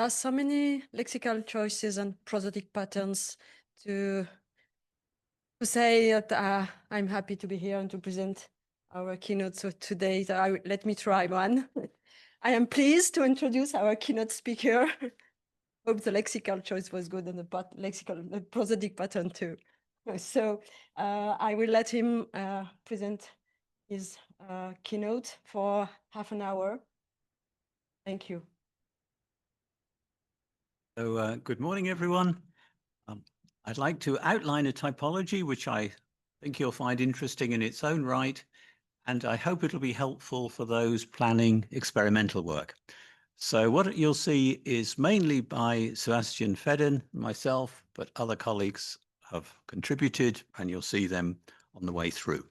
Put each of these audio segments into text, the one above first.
are so many lexical choices and prosodic patterns to say that I'm happy to be here and to present our keynote. So today, let me try one. I am pleased to introduce our keynote speaker. Hope the lexical choice was good and the prosodic pattern too. So I will let him present his keynote for half an hour. Thank you. So good morning, everyone. I'd like to outline a typology which I think you'll find interesting in its own right, and I hope it'll be helpful for those planning experimental work. So what you'll see is mainly by Sebastian Fedden, myself, but other colleagues have contributed, and you'll see them on the way through.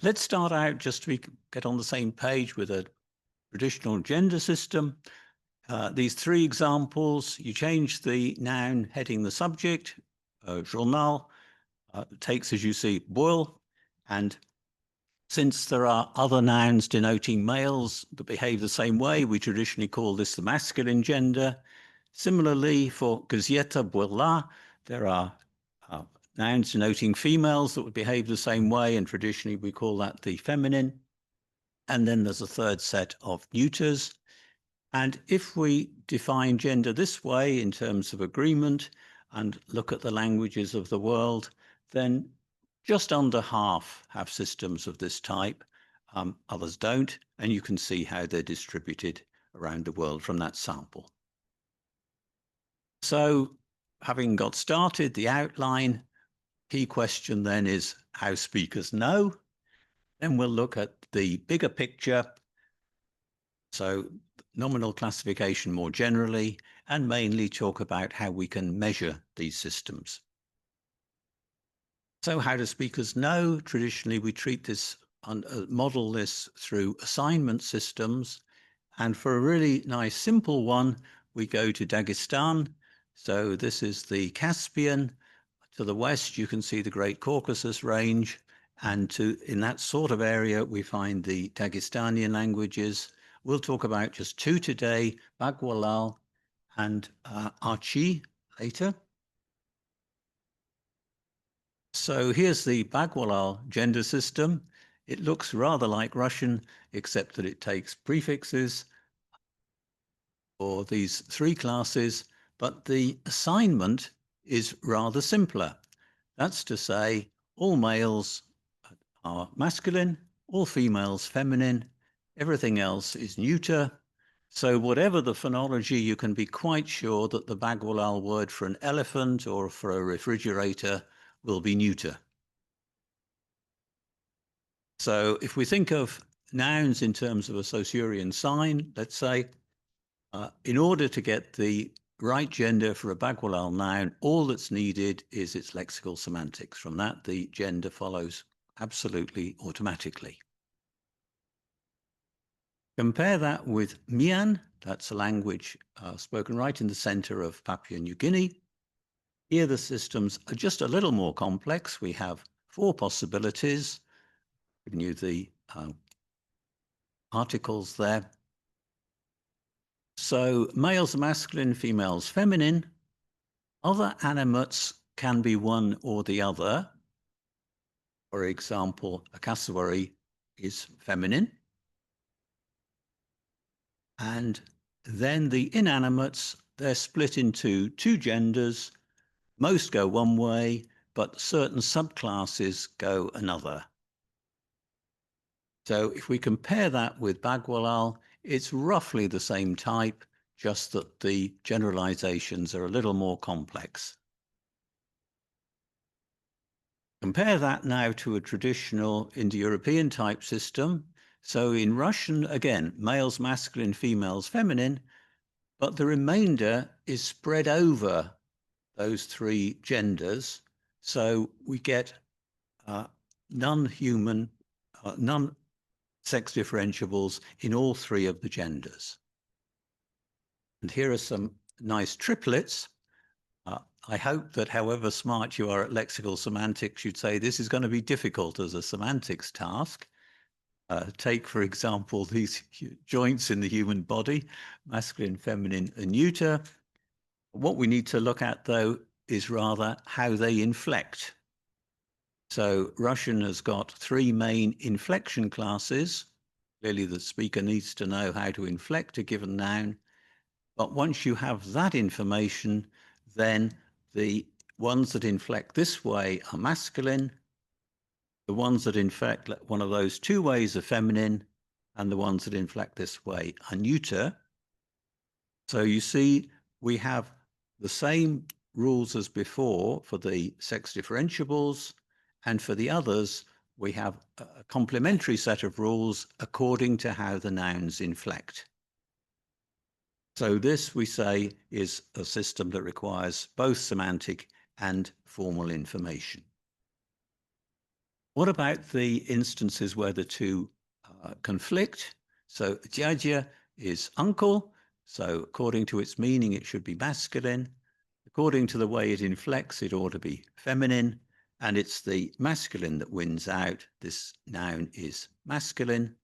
Let's start out just to get on the same page with a traditional gender system. These three examples, you change the noun heading the subject, journal, takes, as you see, boil, and since there are other nouns denoting males that behave the same way, we traditionally call this the masculine gender. Similarly, for gazieta, boila, there are nouns denoting females that would behave the same way, and traditionally we call that the feminine. And then there's a third set of neuters. And if we define gender this way in terms of agreement and look at the languages of the world, then just under half have systems of this type. Others don't, and you can see how they're distributed around the world from that sample. So having got started, the outline, key question then is how speakers know. Then we'll look at the bigger picture. So nominal classification more generally, and mainly talk about how we can measure these systems. So how do speakers know? Traditionally, we treat this model this through assignment systems. And for a really nice, simple one, we go to Dagestan. So this is the Caspian. To the west, you can see the Great Caucasus range. And in that sort of area, we find the Dagestanian languages. We'll talk about just two today, Bagwalal and Archi later. So here's the Bagwalal gender system. It looks rather like Russian, except that it takes prefixes for these three classes, but the assignment is rather simpler. That's to say, all males are masculine, all females feminine, everything else is neuter. So whatever the phonology, you can be quite sure that the Bagwalal word for an elephant or for a refrigerator will be neuter. So if we think of nouns in terms of a Saussurean sign, let's say, in order to get the right gender for a Bagwalal noun, all that's needed is its lexical semantics. From that, the gender follows absolutely automatically. Compare that with Mian, that's a language spoken right in the center of Papua New Guinea. Here the systems are just a little more complex. We have four possibilities. I've given you the articles there. So males are masculine, females feminine. Other animates can be one or the other. For example, a cassowary is feminine. And then the inanimates, they're split into two genders. Most go one way, but certain subclasses go another. So if we compare that with Bagwalal, it's roughly the same type, just that the generalizations are a little more complex. Compare that now to a traditional Indo-European type system. So in Russian, again, males masculine, females feminine, but the remainder is spread over those three genders. So we get non-human, non-sex differentiables in all three of the genders. And here are some nice triplets. I hope that however smart you are at lexical semantics, you'd say this is going to be difficult as a semantics task. take, for example, these joints in the human body, masculine, feminine, and neuter. What we need to look at, though, is rather how they inflect. So Russian has got three main inflection classes. Clearly, the speaker needs to know how to inflect a given noun. But once you have that information, then the ones that inflect this way are masculine. The ones that inflect one of those two ways are feminine, and the ones that inflect this way are neuter. So you see, we have the same rules as before for the sex differentiables, and for the others, we have a complementary set of rules according to how the nouns inflect. So this, we say, is a system that requires both semantic and formal information. What about the instances where the two conflict? So dziadzia is uncle, so according to its meaning, it should be masculine. According to the way it inflects, it ought to be feminine, and it's the masculine that wins out. This noun is masculine.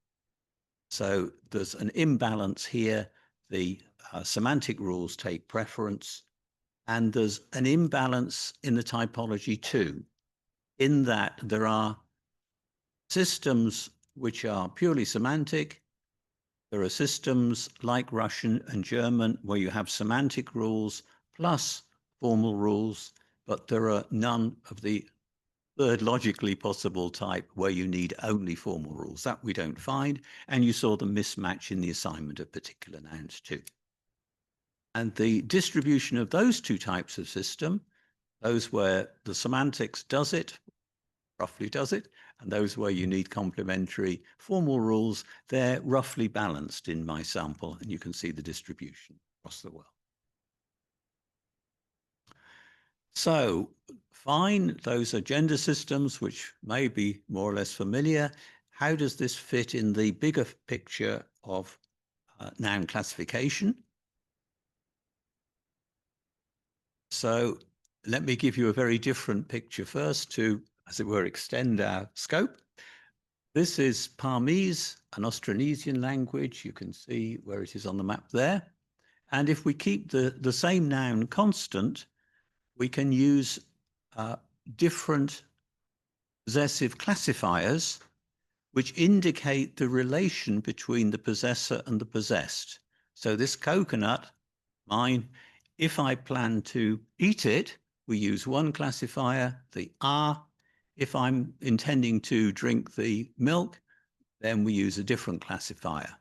So there's an imbalance here. The semantic rules take preference, and there's an imbalance in the typology too, in that there are systems which are purely semantic. There are systems like Russian and German where you have semantic rules plus formal rules, but there are none of the third logically possible type where you need only formal rules. That we don't find, and you saw the mismatch in the assignment of particular nouns too. And the distribution of those two types of system, those where the semantics does it, roughly does it, and those where you need complementary formal rules, they're roughly balanced in my sample, and you can see the distribution across the world. So fine, those are gender systems, which may be more or less familiar. How does this fit in the bigger picture of noun classification? So let me give you a very different picture first to, as it were, extend our scope. This is Parmese, an Austronesian language. You can see where it is on the map there. And if we keep the same noun constant, we can use different possessive classifiers which indicate the relation between the possessor and the possessed. So this coconut, mine, if I plan to eat it, we use one classifier, the R. If I'm intending to drink the milk, then we use a different classifier.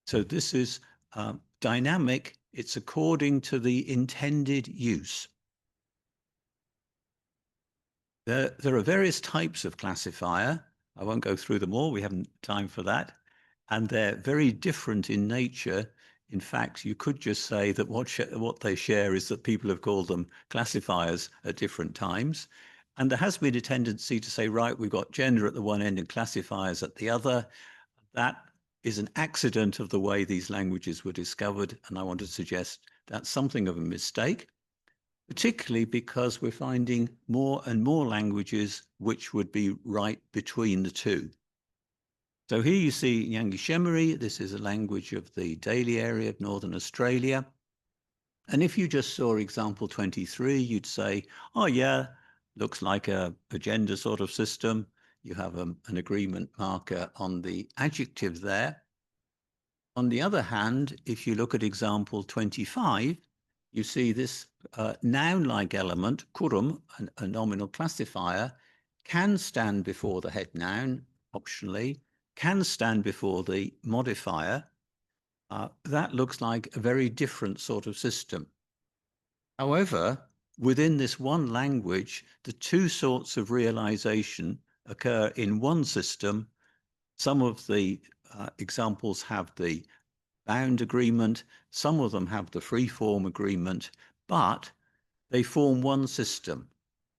So this is dynamic. It's according to the intended use. There are various types of classifier. I won't go through them all. We haven't time for that. And they're very different in nature. In fact, you could just say that what they share is that people have called them classifiers at different times. And there has been a tendency to say, right, we've got gender at the one end and classifiers at the other. That is an accident of the way these languages were discovered. And I want to suggest that's something of a mistake, particularly because we're finding more and more languages which would be right between the two. So here you see Nyangi-Shemari. This is a language of the Daly area of Northern Australia. And if you just saw example 23, you'd say, oh yeah, looks like a gender sort of system. You have an agreement marker on the adjective there. On the other hand, if you look at example 25, you see this noun-like element, kurum, a nominal classifier, can stand before the head noun, optionally, can stand before the modifier. That looks like a very different sort of system. However, within this one language, the two sorts of realization occur in one system. Some of the examples have the bound agreement, some of them have the free-form agreement, but they form one system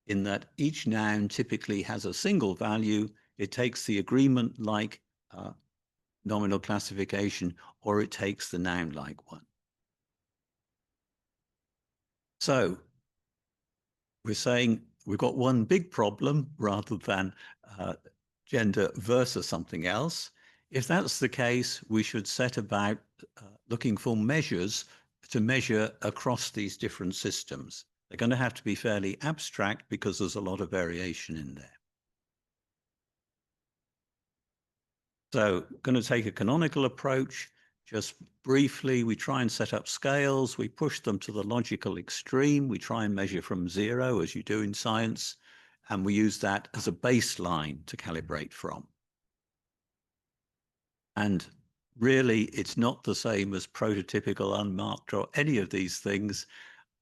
in that each noun typically has a single value. It takes the agreement-like nominal classification, or it takes the noun-like one. So we're saying we've got one big problem rather than gender versus something else. If that's the case, we should set about looking for measures to measure across these different systems. They're going to have to be fairly abstract because there's a lot of variation in there. So going to take a canonical approach. Just briefly, we try and set up scales. We push them to the logical extreme. We try and measure from 0, as you do in science, and we use that as a baseline to calibrate from. And really, it's not the same as prototypical, unmarked, or any of these things.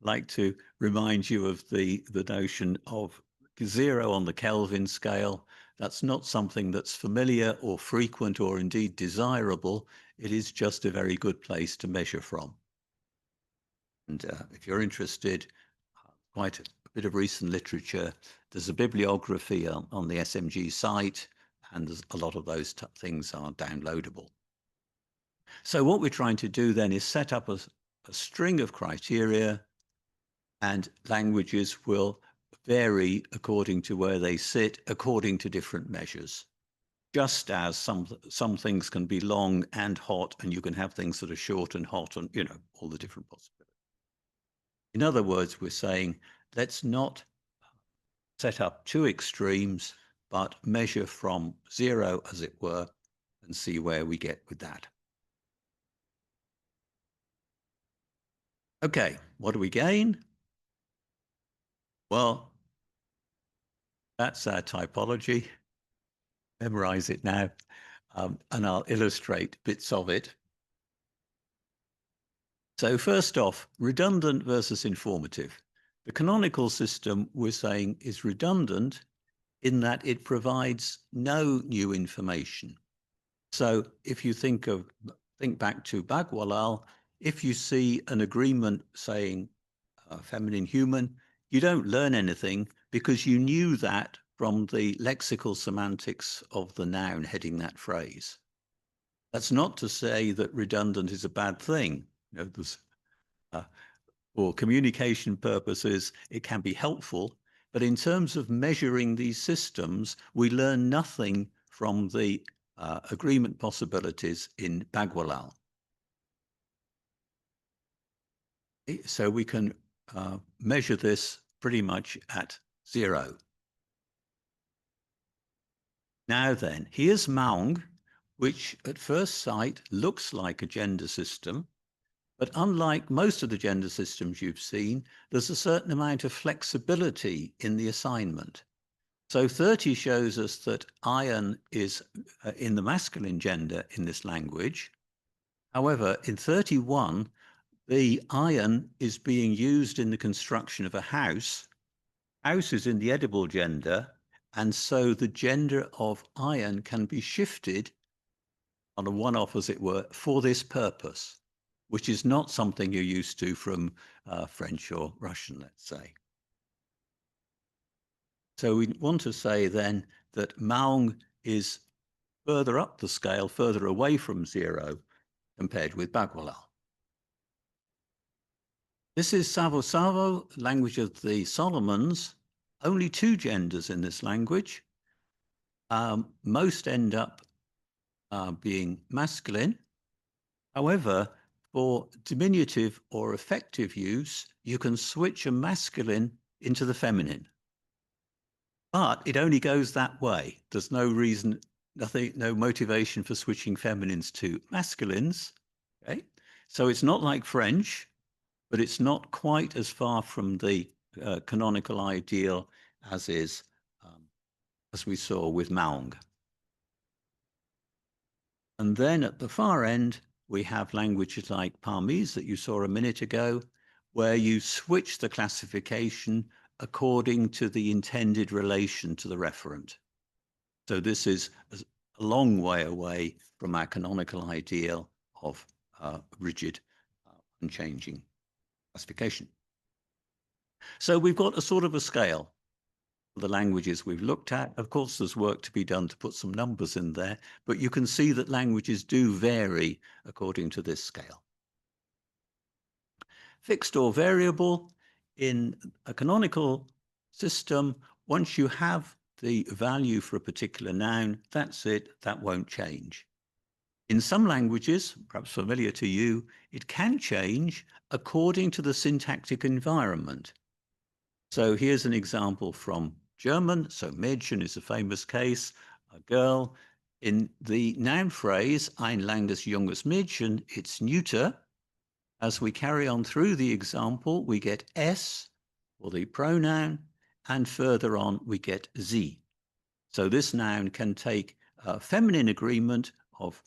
I'd like to remind you of the notion of 0 on the Kelvin scale. That's not something that's familiar or frequent or indeed desirable. It is just a very good place to measure from. And if you're interested, quite a bit of recent literature. There's a bibliography on the SMG site, and there's a lot of those things are downloadable. So what we're trying to do then is set up a string of criteria, and languages will vary according to where they sit, according to different measures. Just as some things can be long and hot, and you can have things that are short and hot, and all the different possibilities. In other words, we're saying, let's not set up two extremes, but measure from 0, as it were, and see where we get with that. Okay, what do we gain? Well, that's our typology. Memorize it now, and I'll illustrate bits of it. So first off, redundant versus informative. The canonical system, we're saying, is redundant in that it provides no new information. So if you think back to Bagwalal, if you see an agreement saying feminine human, you don't learn anything because you knew that from the lexical semantics of the noun heading that phrase. That's not to say that redundant is a bad thing. For communication purposes, it can be helpful, but in terms of measuring these systems, we learn nothing from the agreement possibilities in Bagwalal. So we can measure this pretty much at 0. Now then, here's Maung, which at first sight looks like a gender system, but unlike most of the gender systems you've seen, there's a certain amount of flexibility in the assignment. So 30 shows us that iron is in the masculine gender in this language. However, in 31, the iron is being used in the construction of a house. House is in the edible gender, and so the gender of iron can be shifted on a one-off, as it were, for this purpose, which is not something you're used to from French or Russian, let's say. So we want to say then that Maung is further up the scale, further away from 0, compared with Bagwalal. This is Savo-Savo, language of the Solomons. Only 2 genders in this language. Most end up being masculine. However, for diminutive or effective use, you can switch a masculine into the feminine. But it only goes that way. There's no reason, no motivation for switching feminines to masculines. Okay? So it's not like French, but it's not quite as far from the canonical ideal as we saw with Maung. And then at the far end, we have languages like Parmese that you saw a minute ago, where you switch the classification according to the intended relation to the referent. So this is a long way away from our canonical ideal of rigid, unchanging classification. So we've got a sort of a scale for the languages we've looked at. Of course, there's work to be done to put some numbers in there, but you can see that languages do vary according to this scale. Fixed or variable. In a canonical system, once you have the value for a particular noun, that's it, that won't change. In some languages, perhaps familiar to you, it can change according to the syntactic environment. So here's an example from German. So Mädchen is a famous case, a girl. In the noun phrase, ein langes junges Mädchen, it's neuter. As we carry on through the example, we get s, or the pronoun, and further on we get sie. So this noun can take a feminine agreement of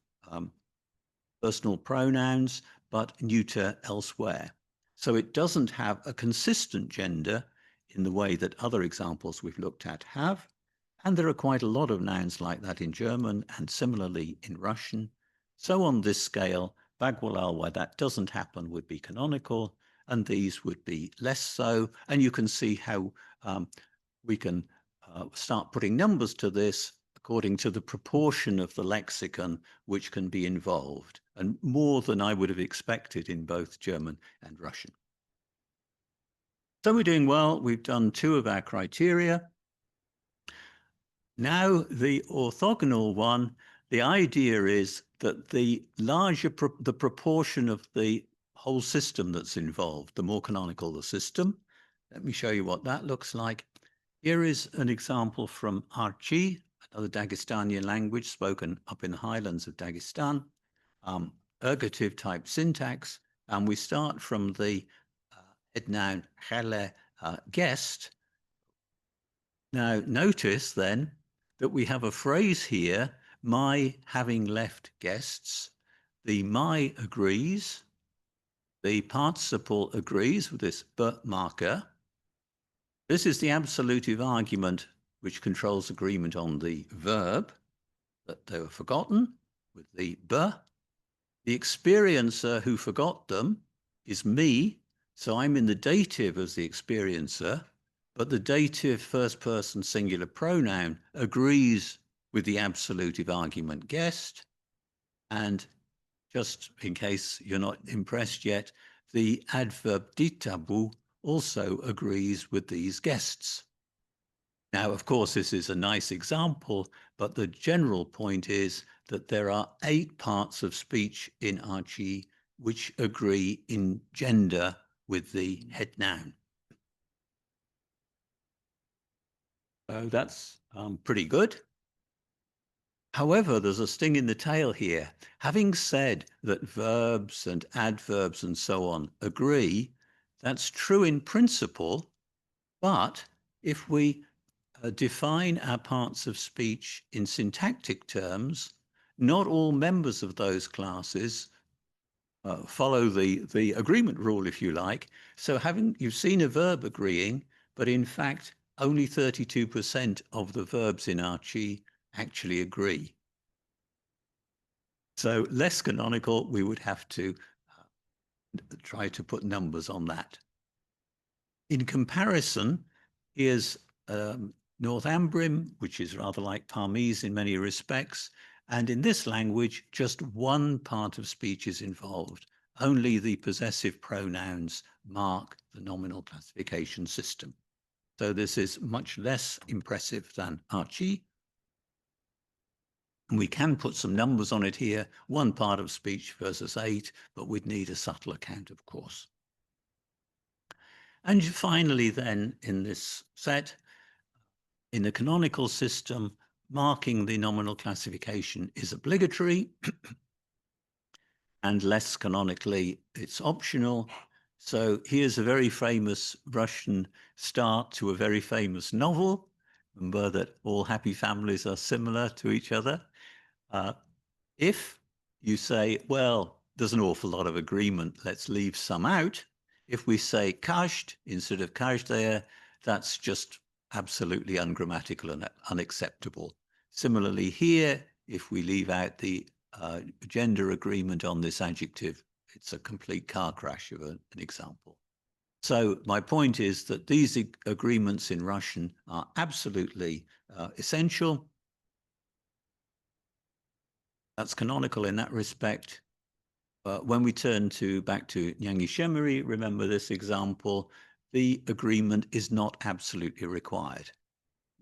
personal pronouns, but neuter elsewhere. So it doesn't have a consistent gender in the way that other examples we've looked at have. And there are quite a lot of nouns like that in German and similarly in Russian. So on this scale, Bagwalal, where that doesn't happen, would be canonical, and these would be less so. And you can see how we can start putting numbers to this according to the proportion of the lexicon which can be involved, and more than I would have expected in both German and Russian. So we're doing well. We've done 2 of our criteria. Now the orthogonal one, the idea is that the larger the proportion of the whole system that's involved, the more canonical the system. Let me show you what that looks like. Here is an example from Archi, another Dagestanian language spoken up in the highlands of Dagestan, ergative type syntax, and we start from the head noun hele, guest. Now notice then that we have a phrase here, my having left guests. The my agrees, the participle agrees with this but marker. This is the absolutive argument which controls agreement on the verb, that they were forgotten with the b. The experiencer who forgot them is me, so I'm in the dative as the experiencer, but the dative first person singular pronoun agrees with the absolutive argument guest. And just in case you're not impressed yet, the adverb ditabu also agrees with these guests. Now, of course, this is a nice example, but the general point is that there are 8 parts of speech in Archi which agree in gender with the head noun. So that's pretty good. However, there's a sting in the tail here. Having said that verbs and adverbs and so on agree, that's true in principle, but if we define our parts of speech in syntactic terms, not all members of those classes follow the agreement rule, if you like. So you've seen a verb agreeing, but in fact, only 32% of the verbs in Archi actually agree. So less canonical, we would have to try to put numbers on that. In comparison, here's Northumbrian, which is rather like Parmese in many respects. And in this language, just one part of speech is involved. Only the possessive pronouns mark the nominal classification system. So this is much less impressive than Archi. And we can put some numbers on it here, 1 part of speech versus 8, but we'd need a subtle account, of course. And finally, then, in this set, in the canonical system, marking the nominal classification is obligatory, and less canonically, it's optional. So here's a very famous Russian start to a very famous novel. Remember that all happy families are similar to each other. If you say, well, there's an awful lot of agreement, let's leave some out. If we say kasht instead of kashdaya, that's just absolutely ungrammatical and unacceptable. Similarly here, if we leave out the gender agreement on this adjective, it's a complete car crash of an example. So my point is that these agreements in Russian are absolutely essential. That's canonical in that respect. When we turn back to Nyangi Shemeri, remember this example, the agreement is not absolutely required.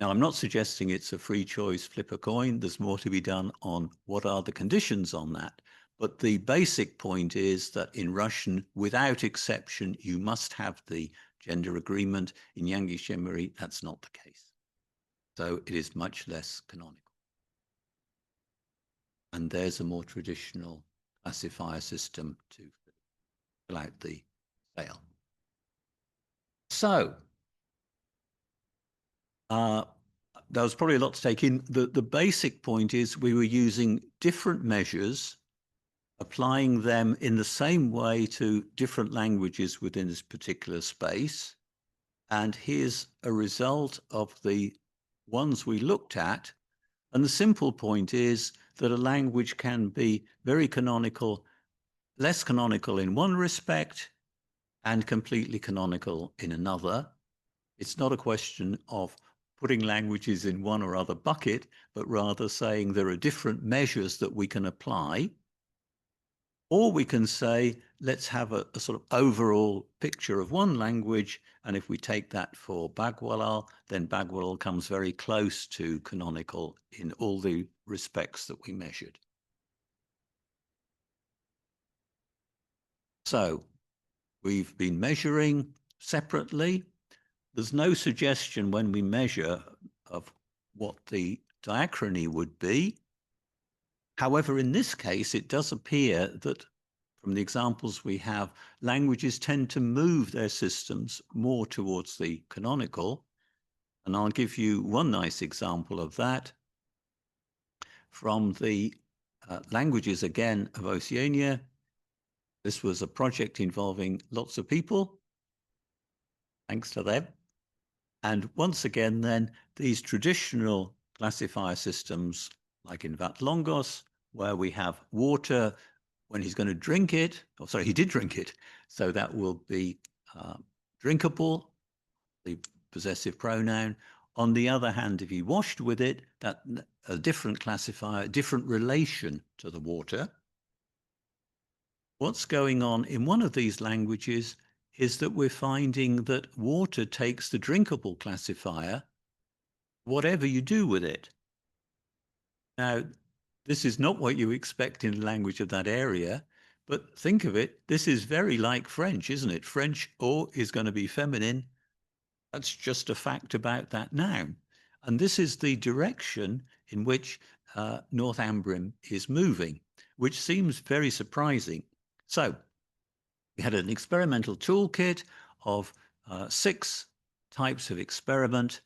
Now, I'm not suggesting it's a free choice, flip a coin. There's more to be done on what are the conditions on that. But the basic point is that in Russian, without exception, you must have the gender agreement. In Yangi Shimmery, that's not the case. So it is much less canonical. And there's a more traditional classifier system to fill out the sale. So there was probably a lot to take in. The basic point is we were using different measures, applying them in the same way to different languages within this particular space. And here's a result of the ones we looked at. And the simple point is that a language can be very canonical, less canonical in one respect, and completely canonical in another. It's not a question of putting languages in one or other bucket, but rather saying there are different measures that we can apply. Or we can say, let's have a sort of overall picture of one language. And if we take that for Bagwalal, then Bagwalal comes very close to canonical in all the respects that we measured. So we've been measuring separately. There's no suggestion when we measure of what the diachrony would be. However, in this case, it does appear that from the examples we have, languages tend to move their systems more towards the canonical. And I'll give you one nice example of that from the languages, again, of Oceania. This was a project involving lots of people. Thanks to them. And once again, then, these traditional classifier systems, like in Vatlongos, where we have water when he's going to drink it, or sorry, he did drink it, so that will be drinkable, the possessive pronoun. On the other hand, if he washed with it, that a different classifier, different relation to the water. What's going on in one of these languages is that we're finding that water takes the drinkable classifier, whatever you do with it. Now, this is not what you expect in a language of that area, but think of it, this is very like French, isn't it? French "o" is going to be feminine. That's just a fact about that noun. And this is the direction in which Northumbrian is moving, which seems very surprising. So we had an experimental toolkit of 6 types of experiment.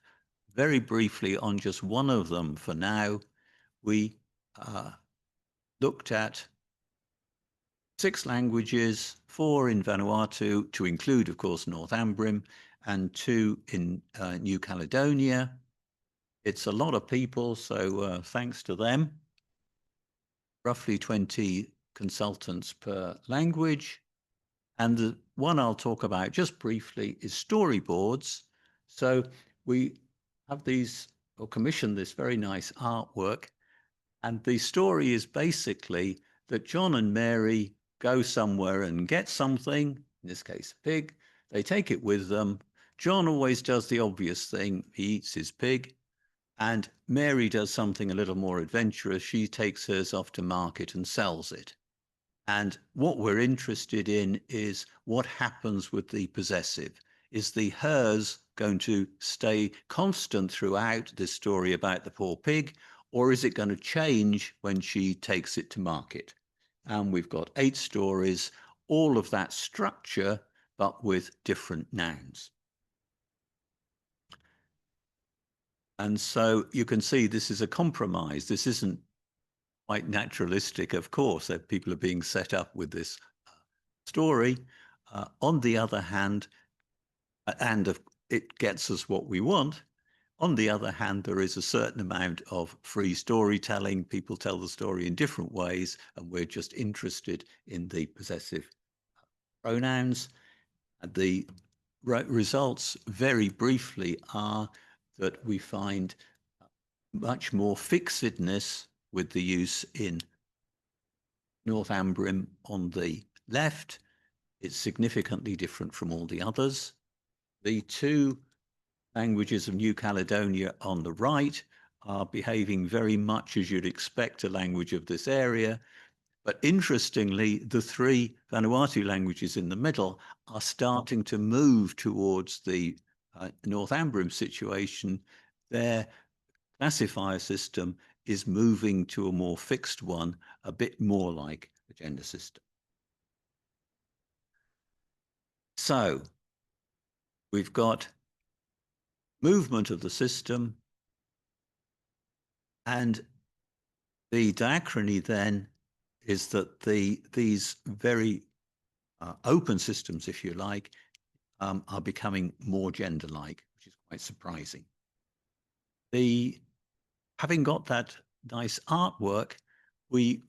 Very briefly on just one of them for now, we looked at 6 languages, 4 in Vanuatu, to include, of course, Northumbrian, and 2 in New Caledonia. It's a lot of people, so thanks to them. Roughly 20 consultants per language. And the one I'll talk about just briefly is storyboards. So we have these, or commissioned this very nice artwork. And the story is basically that John and Mary go somewhere and get something, in this case, a pig. They take it with them. John always does the obvious thing. He eats his pig. And Mary does something a little more adventurous. She takes hers off to market and sells it. And what we're interested in is what happens with the possessive. Is the hers going to stay constant throughout this story about the poor pig, or is it going to change when she takes it to market? And we've got 8 stories, all of that structure, but with different nouns. And so you can see this is a compromise. This isn't quite naturalistic, of course, that people are being set up with this story. On the other hand, and it gets us what we want. On the other hand, there is a certain amount of free storytelling. People tell the story in different ways, and we're just interested in the possessive pronouns. And the results, very briefly, are that we find much more fixedness with the use in Northumbrian on the left. It's significantly different from all the others. The 2 languages of New Caledonia on the right are behaving very much as you'd expect a language of this area. But interestingly, the three Vanuatu languages in the middle are starting to move towards the Northumbrian situation. Their classifier system is moving to a more fixed one, a bit more like the gender system. So we've got movement of the system, and the diachrony then is that these very open systems, if you like, are becoming more gender-like, which is quite surprising. Having got that nice artwork, we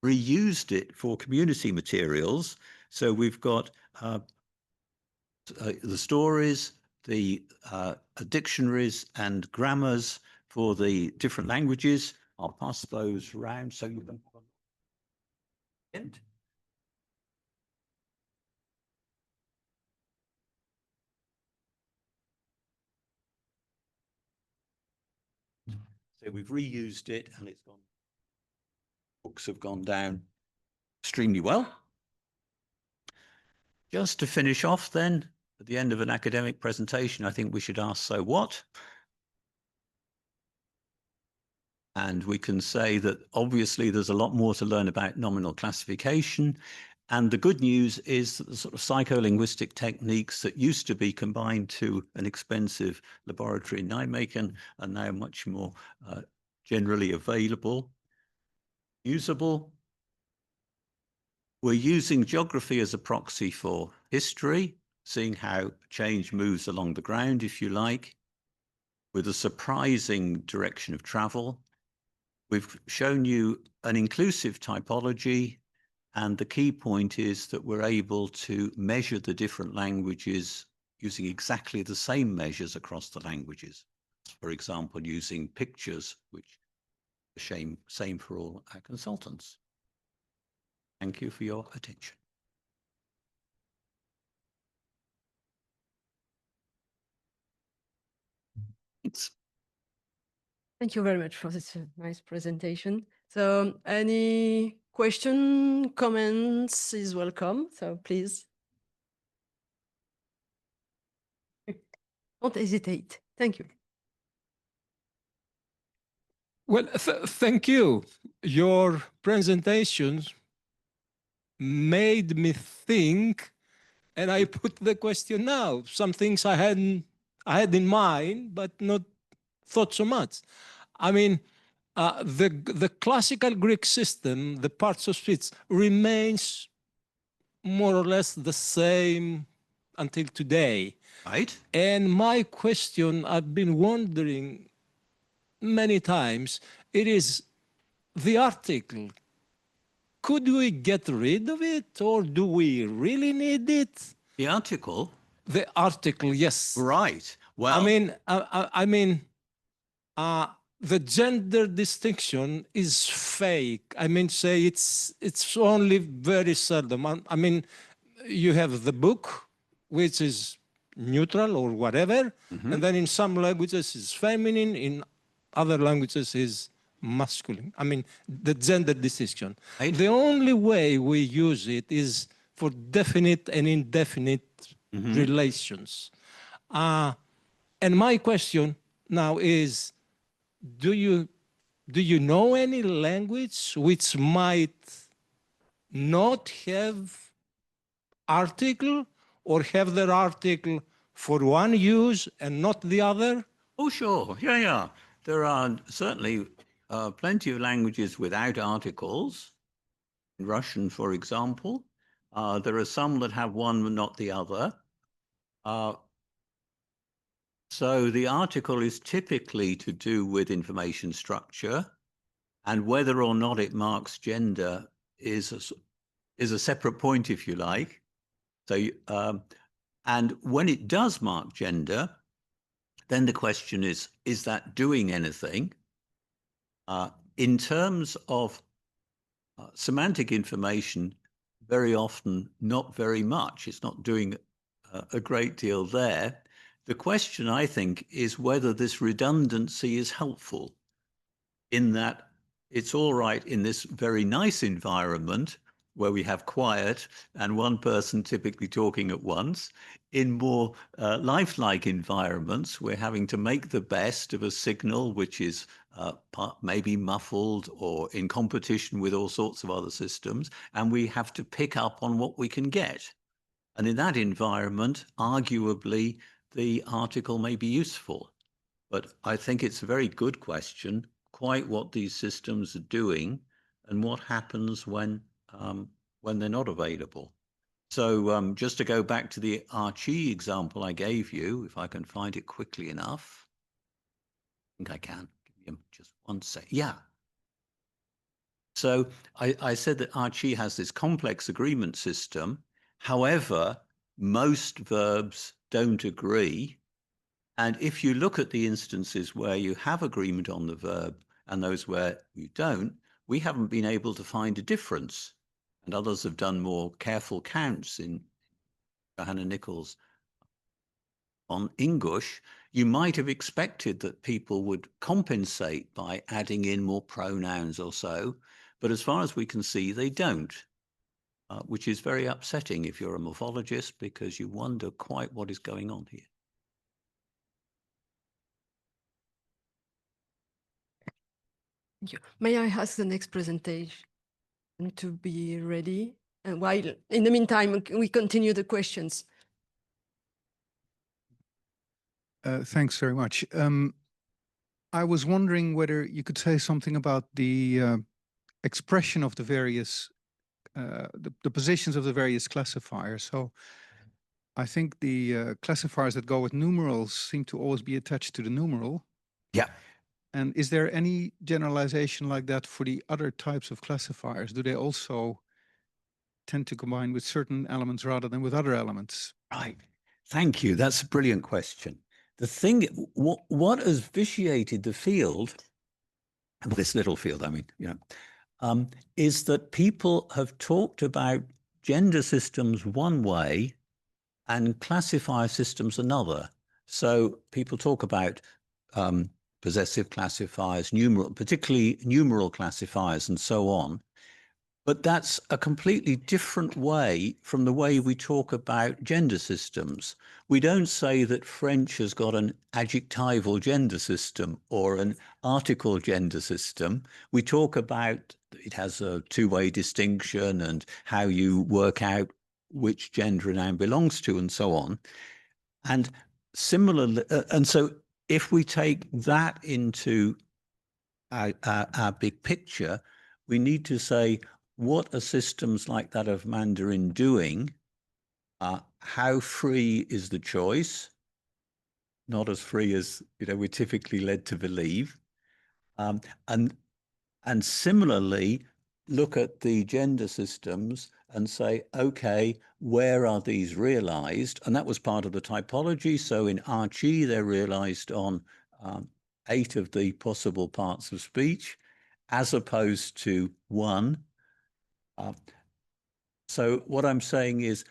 reused it for community materials. So we've got the stories, the dictionaries and grammars for the different languages. I'll pass those around so you can have a look. So we've reused it, and it's gone. Books have gone down extremely well. Just to finish off then, at the end of an academic presentation, I think we should ask, so what? And we can say that obviously there's a lot more to learn about nominal classification. And the good news is that the sort of psycholinguistic techniques that used to be combined to an expensive laboratory in Nijmegen are now much more generally available, usable. We're using geography as a proxy for history, seeing how change moves along the ground, if you like, with a surprising direction of travel. We've shown you an inclusive typology, and the key point is that we're able to measure the different languages using exactly the same measures across the languages. For example, using pictures, which are the same for all our consultants. Thank you for your attention. Thanks. Thank you very much for this nice presentation. So any question, comments is welcome. So please. Don't hesitate. Thank you. Well, thank you. Your presentations made me think, and I put the question now. Some things I had in mind, but not thought so much. I mean, the classical Greek system, the parts of speech, remains more or less the same until today. Right. And my question, I've been wondering many times, it is the article. Could we get rid of it, or do we really need it? The article? The article, yes. Right. Well, I mean, the gender distinction is fake. I mean, say it's only very seldom. I mean, you have the book, which is neutral or whatever, and then in some languages it's feminine, in other languages is masculine. I mean, the gender distinction. Right. The only way we use it is for definite and indefinite relations. And my question now is, do you know any language which might not have article, or have their article for one use and not the other? oh, sure. Yeah. There are certainly plenty of languages without articles. In Russian, for example, there are some that have one but not the other. So the article is typically to do with information structure, and whether or not it marks gender is a separate point, if you like. So, and when it does mark gender, then the question is that doing anything? In terms of semantic information, very often not very much. It's not doing a great deal there. The question, I think, is whether this redundancy is helpful, in that it's all right in this very nice environment where we have quiet and one person typically talking at once. In more lifelike environments, we're having to make the best of a signal which is maybe muffled or in competition with all sorts of other systems, and we have to pick up on what we can get. And in that environment, arguably, the article may be useful. But I think it's a very good question, quite what these systems are doing and what happens when they're not available. So just to go back to the Archie example I gave you, if I can find it quickly enough. I think I can. Give me just one sec. Yeah. So I said that Archie has this complex agreement system. However, most verbs don't agree. And if you look at the instances where you have agreement on the verb and those where you don't, we haven't been able to find a difference. And others have done more careful counts in Johanna Nichols on English. You might have expected that people would compensate by adding in more pronouns or so. But as far as we can see, they don't, which is very upsetting if you're a morphologist, because you wonder quite what is going on here. May I ask the next presentation to be ready? And while, in the meantime, we continue the questions. Thanks very much. I was wondering whether you could say something about the expression of the various, the positions of the various classifiers. So I think the classifiers that go with numerals seem to always be attached to the numeral. Yeah. And is there any generalization like that for the other types of classifiers? Do they also tend to combine with certain elements rather than with other elements? Right. Thank you. That's a brilliant question. The thing, what has vitiated the field, this little field, I mean, is that people have talked about gender systems one way and classifier systems another. So people talk about possessive classifiers, particularly numeral classifiers and so on. But that's a completely different way from the way we talk about gender systems. We don't say that French has got an adjectival gender system or an article gender system. We talk about it has a two-way distinction and how you work out which gender a noun belongs to and so on. And similarly, and so if we take that into our big picture, we need to say, what are systems like that of Mandarin doing? How free is the choice? Not as free as we're typically led to believe. And similarly, look at the gender systems and say, okay, where are these realized? And that was part of the typology. So in Archie, they're realized on 8 of the possible parts of speech, as opposed to 1. So what I'm saying is,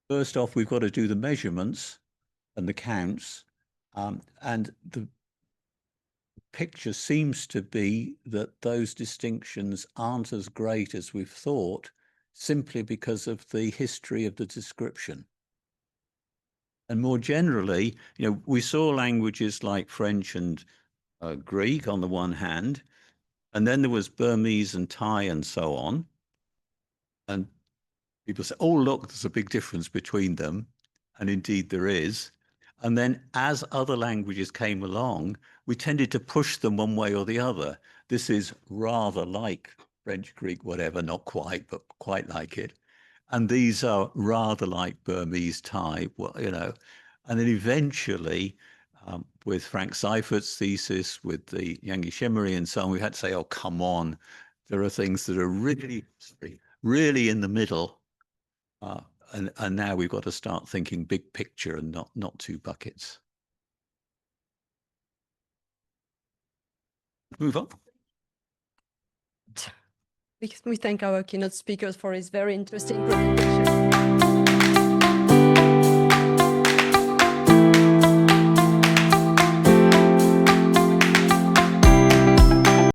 first off, we've got to do the measurements and the counts. And the picture seems to be that those distinctions aren't as great as we've thought, simply because of the history of the description. And more generally, we saw languages like French and Greek on the one hand, and then there was Burmese and Thai and so on. And people say, oh, look, there's a big difference between them. And indeed there is. And then as other languages came along, we tended to push them one way or the other. This is rather like French, Greek, whatever, not quite, but quite like it. And these are rather like Burmese, Thai, And then eventually, with Frank Seifert's thesis, with the Yangi Shemery and so on, we had to say, oh, come on. There are things that are really in the middle. And now we've got to start thinking big picture and not 2 buckets. Move on. We thank our keynote speakers for his very interesting presentation.